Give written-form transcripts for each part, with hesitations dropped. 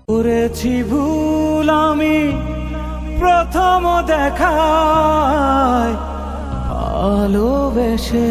করেছি ভুল আমি প্রথম দেখায় ভালোবেসে।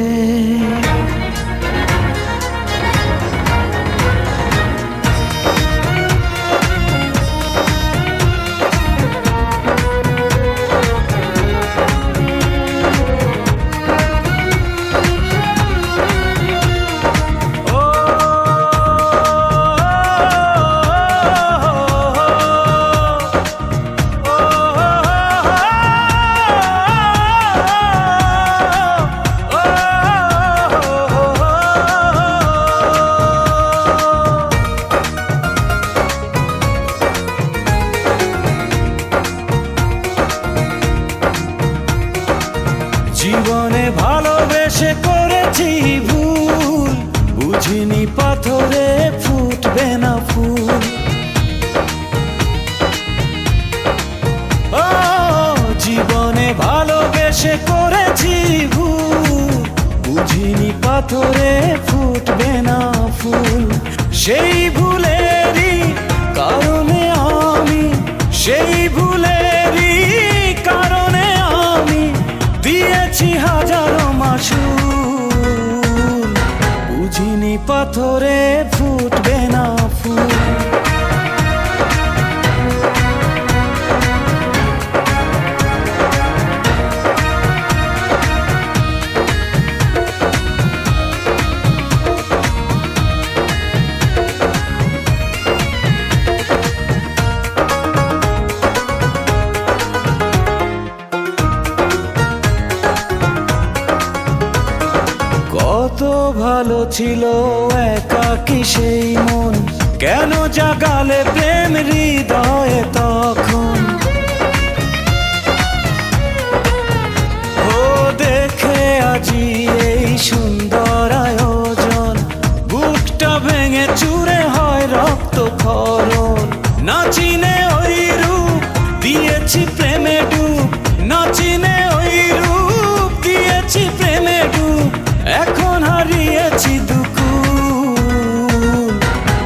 জীবনে ভালোবেসে করেছি ভুল, বুঝিনি পাথরে ফুটবে না ফুল। ও জীবনে ভালোবেসে করেছি ভুল, বুঝিনি পাথরে ফুটবে না ফুল। সেই ভুলেরই কারণে আমি, সেই ভুলেরই কারণে আমি দিয়েছি হাজারো মাসুল, বুঝিনি পাথরে ফুটবে না ফুল। কত ভালো ছিল একাকী সেই মন, কেন জাগালে প্রেম হৃদয়ে তখন। ও দেখে আজি এই সুন্দর আয়োজন, বুকটা ভেঙে চুরে হয় রক্ত ক্ষরণ। না চিনে ওই রূপ দিয়েছি প্রেমে ডুব, না চিনে ওই রূপ দিয়েছি প্রেমে ডুব। এখন হারিয়েছি দুকুল,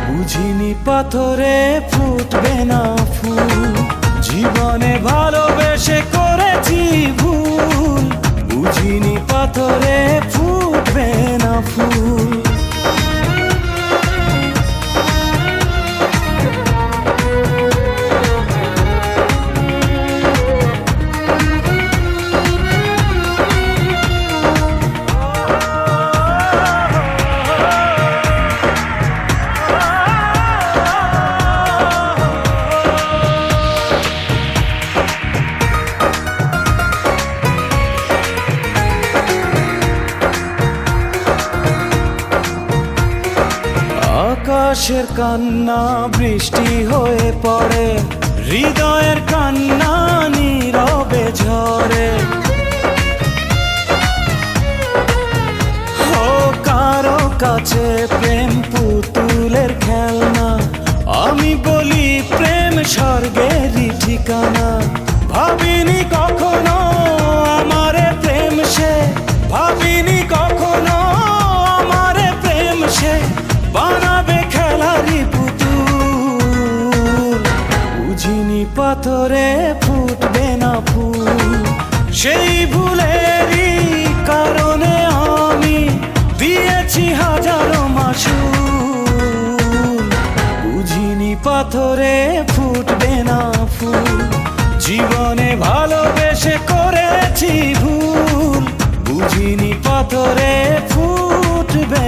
বুঝিনি পাথরে ফুটবে না ফুল। জীবনে ভালোবেসে করেছি ভুল, বুঝিনি পাথরে ফুটবে না ফুল। আকাশের কান্না বৃষ্টি হয়ে পড়ে, হৃদয়ের কান্না নীরবে ঝরে। ও কারো কাছে প্রেম পুতুলের খেলনা, আমি বলি প্রেম স্বর্গেরই ঠিকানা। ভাবিনি কখনো আমারে প্রেম সে, ভাবিনি কখনো আমারে প্রেম সে বানাবে খেলারি পুতুল, বুঝিনি পাথরে ফুটবে না ফুল। সেই ভুলেরই কারণে আমি দিয়েছি হাজারো মাসুল, বুঝিনি পাথরে ফুটবে না ফুল। জীবনে ভালোবেসে করেছি ভুল, বুঝিনি পাথরে ফুটবে।